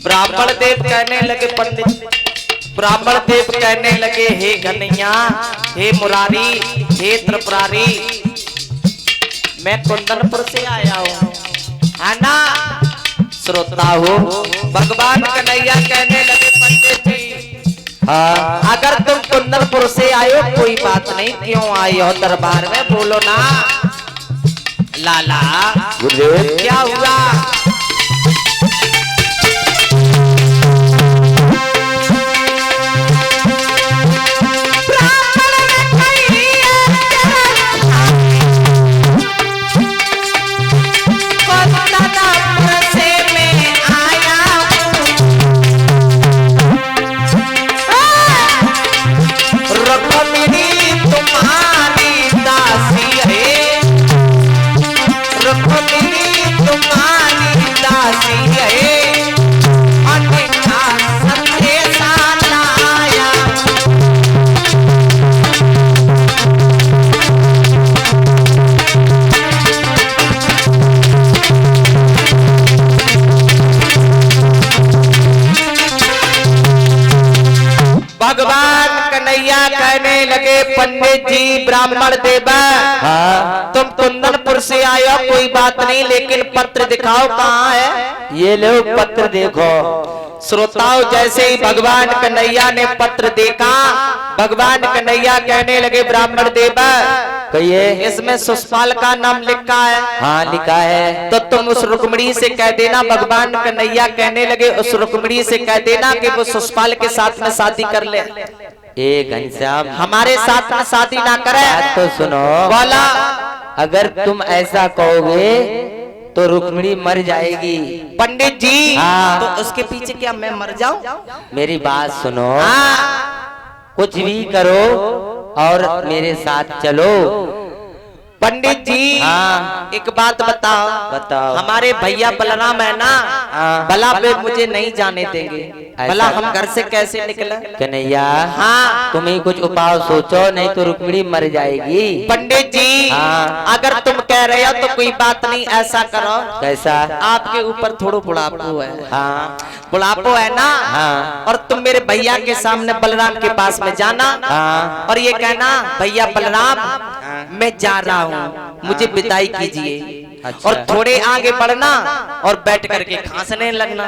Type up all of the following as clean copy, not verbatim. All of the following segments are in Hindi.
ब्राह्मण देव कहने लगे पंडित, ब्राह्मण देव कहने लगे हे कन्हैया, हे मुरारी, हे त्रिपुरारी, मैं कुंदनपुर से आया हूँ, है ना? श्रोता हो, भगवान कन्हैया कहने लगे पंडित जी, अगर तुम कुंदनपुर से आए हो कोई बात नहीं, क्यों आए हो दरबार में, बोलो ना। लाला क्या हुआ? भगवान कन्हैया कहने लगे पंडित जी, ब्राह्मण देवा, तुम कुंदनपुर से आए हो कोई बात नहीं, लेकिन पत्र दिखाओ कहाँ है? ये लो पत्र देखो। श्रोताओं, जैसे ही भगवान कन्हैया ने पत्र देखा, भगवान कन्हैया कहने लगे ब्राह्मण देवा, कहिए। इसमें सुषपाल का नाम लिखा है। हाँ लिखा है। तो तुम उस रुक्मिणी से कह देना, भगवान कन्हैया कहने लगे उस रुक्मिणी से कह देना कि वो सुषपाल के साथ में शादी कर ले। घनश्याम, हमारे साथ में शादी ना करे। तो सुनो, बोला, अगर तुम ऐसा कहोगे तो रुक्मिणी मर जाएगी। पंडित जी, हाँ। तो उसके पीछे क्या मैं मर जाऊं? मेरी बात सुनो, हाँ। कुछ भी करो और मेरे साथ चलो। पंडित जी, हाँ। एक बात बताओ, बताओ। हमारे भैया बलराम है ना, हाँ। भला वे मुझे नहीं जाने देंगे, भला हम घर से कैसे निकले? कन्हैया, हाँ। तुम ही कुछ उपाय सोचो, नहीं तो रुक्मिणी मर जाएगी। पंडित जी, हाँ। अगर तुम कह रहे हो तो कोई बात नहीं, ऐसा करो। कैसा? आपके ऊपर थोड़ा बुढ़ापो है। हाँ। बुढ़ापो है ना, हाँ। और तुम मेरे भैया के सामने बलराम के पास में जाना, हाँ। और ये कहना, भैया बलराम, मैं जा रहा हूँ, मुझे विदाई कीजिए। अच्छा। और थोड़े आगे बढ़ना और बैठ करके खांसने लगना,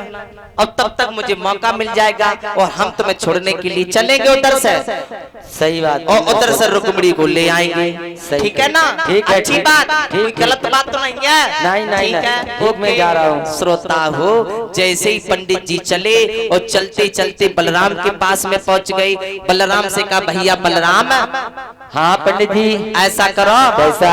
और तब तक मुझे मौका मिल जाएगा और हम तुम्हें छोड़ने के लिए चलेंगे उधर से। सही बात। और उधर से रुक्मिणी को ले आएंगे। ठीक है ना? ठीक है, अच्छी ठीक। बात, ठीक, कोई गलत बात तो नहीं है? नहीं नहीं ठीक है, ठीक, मैं जा रहा हूँ। श्रोता हो, जैसे ही पंडित जी चले और चलते चलते बलराम के पास में पहुंच गई। बलराम से कहा, भैया बलराम, हाँ पंडित जी, ऐसा करो कैसा?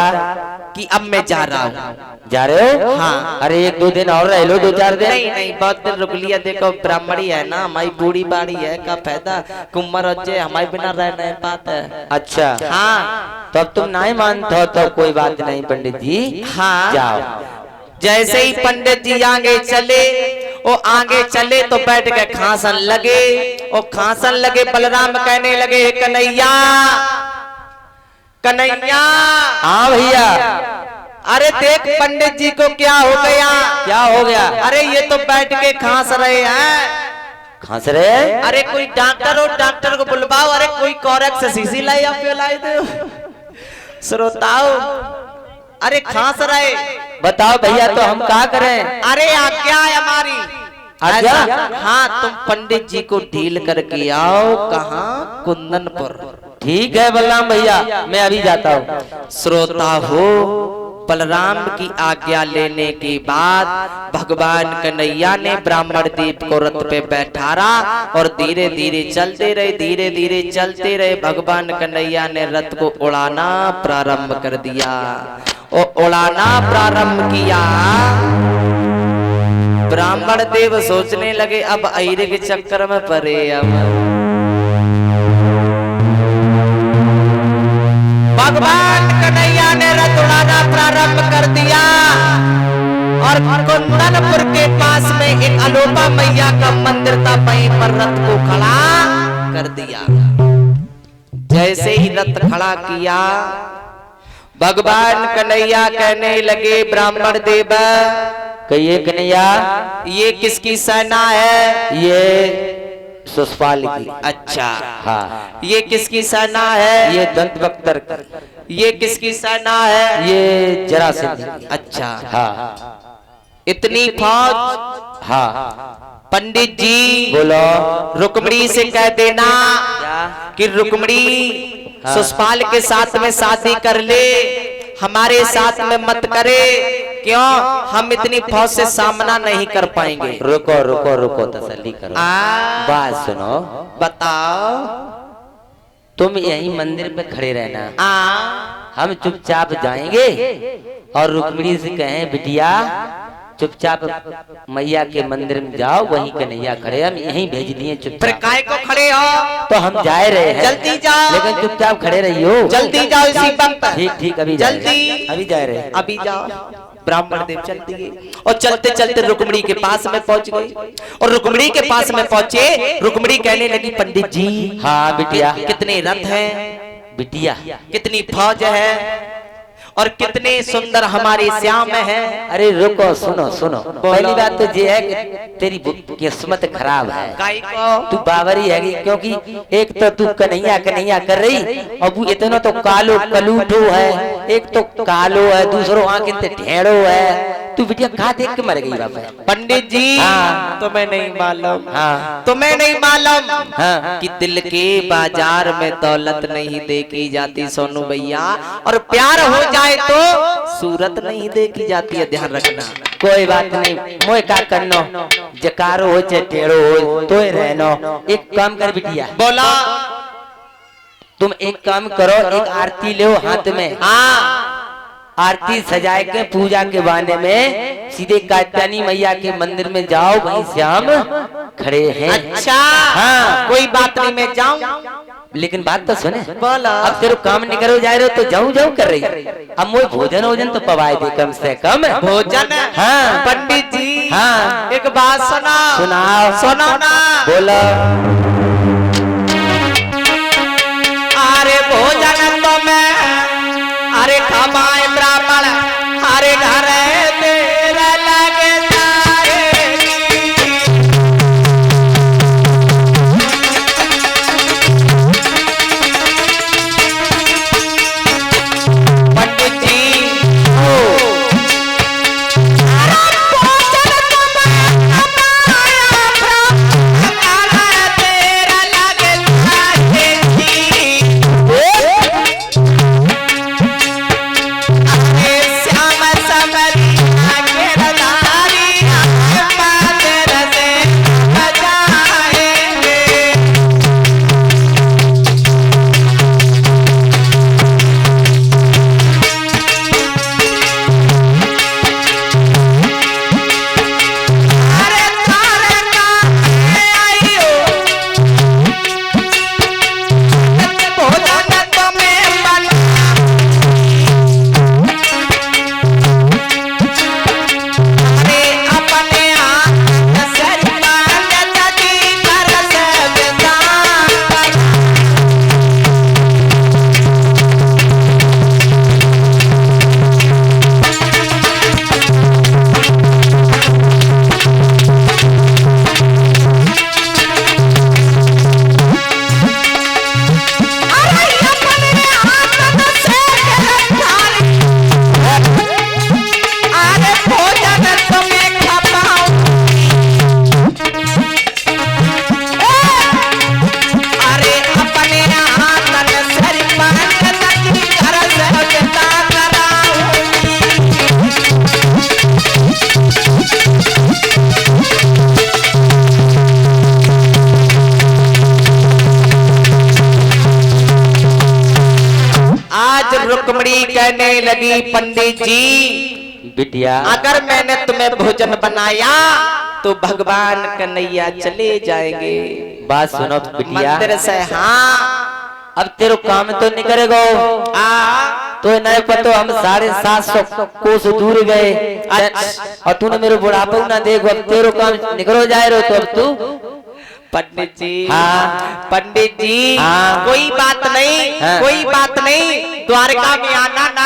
कि अब मैं जा रहा हूँ। जा रहे हो? हाँ। अरे एक दो दिन और रह लो, 2-4 दिन। नहीं नहीं, बहुत दिन रुक लिया। देखो ब्राह्मणी है ना, हमारी बूढ़ी बाड़ी है, का फायदा कुम्मर अच्छे हमारे बिना रह नहीं पाते। अच्छा, हाँ। तब तुम नहीं मानते हो तो कोई बात नहीं पंडित जी। हाँ। जाओ। जैसे ही पंडित जी आगे चले, वो आगे चले तो बैठ के खांसन लगे, और खांसन लगे। बलराम कहने लगे, कन्हैया, कन्हैया। हाँ भैया। अरे देख पंडित जी को क्या हो गया? क्या हो गया? अरे ये तो बैठ के खांस रहे हैं। खांस रहे? अरे कोई डॉक्टर हो, डॉक्टर को बुलवाओ। अरे कोई कोरेक्स शीशी लाई या पिलाई दो। श्रोताओ, अरे खांस रहे। बताओ भैया, तो हम क्या करें? अरे आज्ञा है हमारी। आज्ञा? हाँ, तुम पंडित जी को ढील करके आओ। कहाँ? कुंदनपुर। ठीक है बलराम भैया, मैं अभी जाता हूँ। श्रोता हो, बलराम की आज्ञा लेने के बाद भगवान कन्हैया ने ब्राह्मण देव को रथ पे बैठारा और धीरे धीरे चलते रहे, धीरे धीरे चलते रहे। भगवान कन्हैया ने रथ को उड़ाना प्रारंभ कर दिया। और उड़ाना प्रारंभ किया, ब्राह्मण देव सोचने लगे अब अहिरे के चक्कर में पड़े। अब भगवान कन्हैया ने रथ उड़ाना प्रारंभ कर दिया और कुंदनपुर के पास में एक अलोपा मैया का मंदिर था, वहीं पर रथ को खड़ा कर दिया। जैसे ही रथ खड़ा किया, भगवान कन्हैया कहने लगे ब्राह्मण देव, कहिए कन्हैया, ये किसकी सेना है? ये सुषपाल की। अच्छा, हाँ। ये किसकी सेना है? ये दंतवक्तर। ये किसकी सेना है? ये जरासंध। अच्छा, हाँ। इतनी फौज? हाँ। पंडित जी बोलो। रुक्मणी से कह देना क्या? कि रुक्मणी हाँ। सुषपाल के साथ में शादी कर ले, हमारे साथ में मत करे। क्यों? हम इतनी फौज से सामना नहीं कर पाएंगे। रुको रुको रुको, तसल्ली करो। बात सुनो। बताओ। तुम यही मंदिर पे खड़े रहना, हम चुपचाप जाएंगे और रुक्मिणी से कहें बिटिया चुपचाप मैया के मंदिर में जाओ, वहीं कन्हैया खड़े, हम यहीं भेज दिए फिर चुपचाप। काय को खड़े हो? तो हम जा रहे हैं। जल्दी जाओ। लेकिन चुपचाप खड़े रहियो। जल्दी जाओ इसी वक्त। ठीक ठीक, अभी जल्दी। अभी जा रहे हैं। अभी जाओ। ब्राह्मण देव चल दिए और चलते चलते रुक्मणी के पास में पहुंच गए। और रुक्मणी के पास में पहुंचे, रुक्मणी कहने लगी पंडित जी। हाँ बिटिया। कितने रथ हैं बिटिया? कितनी फौज है और कितने सुंदर हमारे श्याम है। अरे रुको, सुनो सुनो। पहली बात तो ये है कि तेरी किस्मत खराब है। काय को? तू बावरी है, क्योंकि एक तो तू कन्हैया कन्हैया कर रही, और वो इतना तो कालो कलूठो है, एक तो कालो है, दूसरो आंख इतने ढेड़ो है। तू बिटिया कहाँ देख के मर गई बाबा? पंडित जी। हाँ। तुम्हें नहीं मालूम? हाँ। तुम्हें नहीं मालूम? हाँ। कि दिल के बाजार में दौलत नहीं देखी जाती सोनू भैया, और प्यार हो जाए तो सूरत नहीं देखी जाती है, ध्यान रखना। कोई बात नहीं, मोए का करनो, जकारो हो चाहे टेढ़ो हो तो रहनो। एक काम कर बिटिया। बोला। तुम एक काम करो, एक आरती ले हाथ में। हाँ। आरती सजाए के पूजा के बहाने में सीधे कात्यायनी मैया के मंदिर में जाओ, वहीं श्याम खड़े हैं। अच्छा। हाँ। कोई बात नहीं, मैं जाऊं। लेकिन बात तो सुने। बोला। अब तेरे काम नहीं करो जा रहे हो तो जाऊं जाऊं कर रही। अब मोए भोजन वोजन तो पवाए दे कम से कम। भोजन? हाँ। पंडित जी। हाँ। एक बात सुनाओ। सुनाओ। सुनाओ ना। बोलो। अरे भोजन तो मैं अरे खबाए ब्राह्मण, अरे घर तेरा लगे पंडित जी। रुक्मणी कहने लगी पंडित जी बिटिया अगर मैंने तुम्हें भोजन बनाया तो भगवान कन्हैया चले जाएंगे। बात सुनो बिटिया मंदिर से। हाँ अब तेरे काम तो नहीं करेगा तो नहीं पता हम 750 कोस दूर गए और तूने मेरे बुढ़ापा ना देखो अब तेरे काम निकलो जाए रहो तो अब तू पंडित जी। हाँ पंडित जी। हाँ कोई बात नहीं। हाँ। कोई बात नहीं द्वारका में आना ना,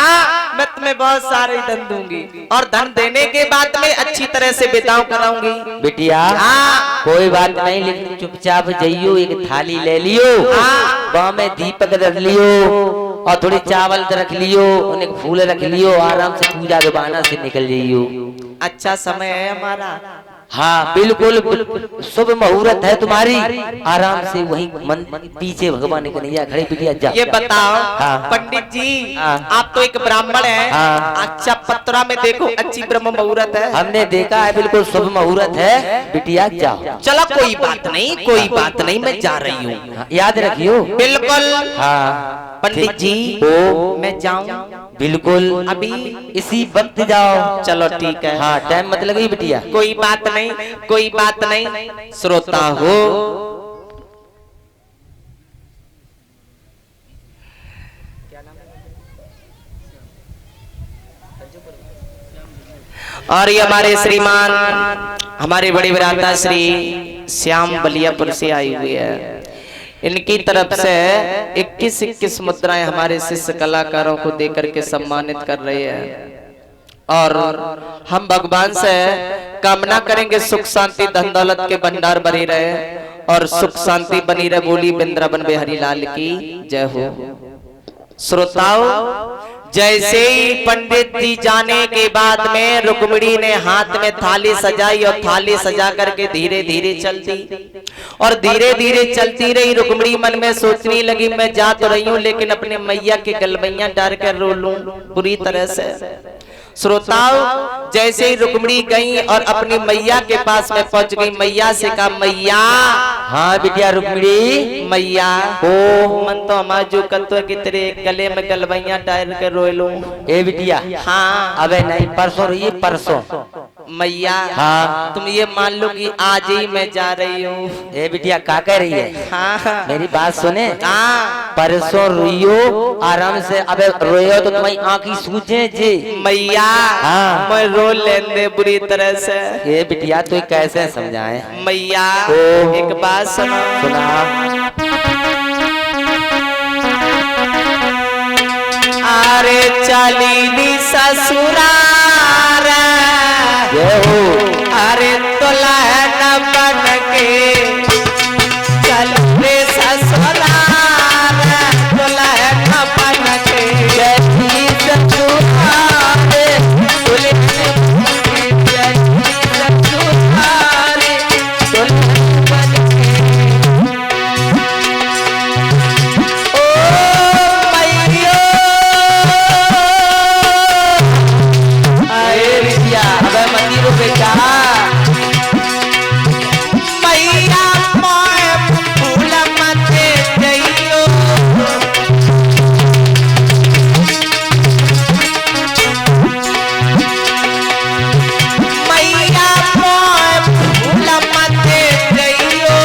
मैं तुम्हें बहुत सारे धन दूंगी और धन देने के बाद में अच्छी तरह से बिताओ कराऊंगी। बिटिया हाँ। कोई बात नहीं, लेकिन चुपचाप जाइयो, एक थाली ले लियो, गाँव में दीपक रख लियो और थोड़ी चावल रख लियो, उन्हें फूल रख लियो, आराम से पूजा के बहाना से निकल जाइयो। अच्छा समय है हमारा। हाँ बिल्कुल, शुभ मुहूर्त है तुम्हारी, आराम से वहीं पीछे भगवान कन्हैया खड़े। बिटिया जा। ये बताओ हाँ। पंडित जी, हाँ। आप तो एक ब्राह्मण हैं। हाँ। अच्छा पत्रा में देखो अच्छी ब्रह्म मुहूर्त है। हमने देखा है, बिल्कुल शुभ मुहूर्त है। बिटिया जाओ। चलो कोई बात नहीं, कोई बात नहीं, मैं जा रही हूँ। हाँ, याद रखियो। बिल्कुल। हाँ पंडित जी ओ मैं जाऊँ? बिल्कुल अभी इसी वक्त जाओ। चलो ठीक है। हाँ टाइम मत लगी बिटिया। कोई बात नहीं, कोई बात नहीं। श्रोता हो, और ये हमारे श्रीमान, हमारे बड़े भ्राता श्री श्याम बलियापुर से आई हुई है। इनकी तरफ से 21 मुद्राएं हमारे शिष्य कलाकारों को देकर के सम्मानित कर रहे हैं और हम भगवान से कामना करेंगे सुख शांति धन दौलत के भंडार बने रहे और सुख शांति बनी रहे। बोली वृंदावन बिहारी लाल की जय हो। श्रोताओं, जैसे ही पंडित जी जाने के बाद में रुक्मिणी ने हाथ में थाली सजाई और थाली सजा करके धीरे धीरे चलती और धीरे धीरे चलती रही। रुक्मिणी मन में सोचने लगी, मैं जा तो रही हूँ लेकिन अपने मैया के गलबैया डाल कर रो लूं पूरी तरह से। श्रोताओं, जैसे ही रुक्मिणी गई और अपनी मैया के पास में पहुंच गई, मैया से कहा, मैया। हाँ बिटिया रुक्मिणी। मैया ओ मन तो हमारा जो कत्व की तेरे गले में गलबैया डाल कर रो लूं। ए बिटिया। हाँ। अबे नहीं, परसों रही, परसों। मैया हाँ। तुम ये मान लो कि आज ही मैं जा रही हूँ। ए बिटिया क्या कह रही है? हाँ। मेरी बात सुने। हाँ। परसों रोइयो आराम से। अबे रोयो तो तुम्हारी आंखी सूझे जी। मैया हाँ। मैं रो लेने बुरी तरह से। ये बिटिया तो कैसे समझाए? मैया ओ। एक बात सुनो। सुना। अरे चली ससुरार, अरे दुल्हन बन के चल रे ससुरार, दुल्हन बन के चली ससुरार, दुल्हन बन के। ओ मैया, अरे बिटिया अबे मंदिरों पे जा। मैया मोए फूल मत जइयो, मैया मोए फूल मत जइयो,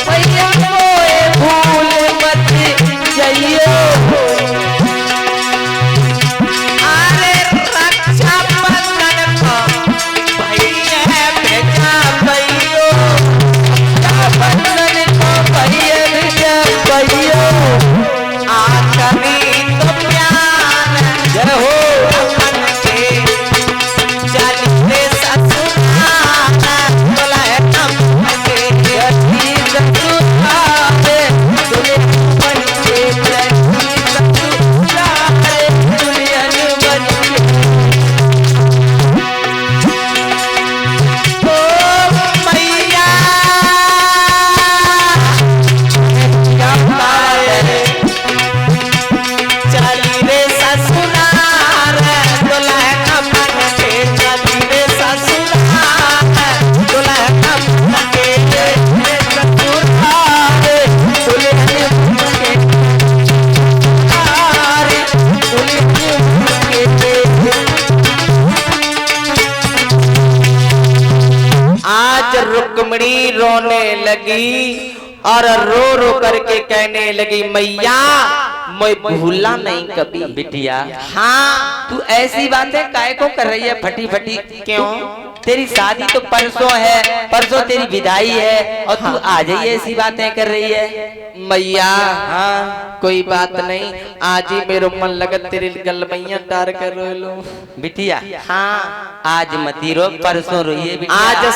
मैया मोए फूल मत जइयो। अरे रक्षा बंधन को भैया भेजा भैयो, रक्षा बंधन को भैया भेजा भैयो। आखरी तो प्यार जय हो अपन के चलते ससुराल, दुल्हन बन के चलती ससुराल, दुल्हन बन के चलती ससुराल, दुल्हन बन के। ओ मैया क्या बात है, चली रे ससुराल, दुल्हन बन के चली रे ससुराल, दुल्हन बन के चली रे ससुराल, दुल्हन बन के आज रुक्मिणी रोने लगी और रो रो करके कहने लगी, मैया मैं भूला नहीं कभी। बिटिया हाँ। तू ऐसी बातें काहे को कर रही है फटी फटी? क्यों? तेरी शादी तो परसों है, परसों तेरी विदाई है और तू आज ही ऐसी बातें कर रही है। मैया हाँ कोई बात नहीं, आज ही मेरे मन लगत तेरे गल मैया तार कर रो लो। बिटिया, हाँ आज मती रो, परसों रोइए बिटिया। आज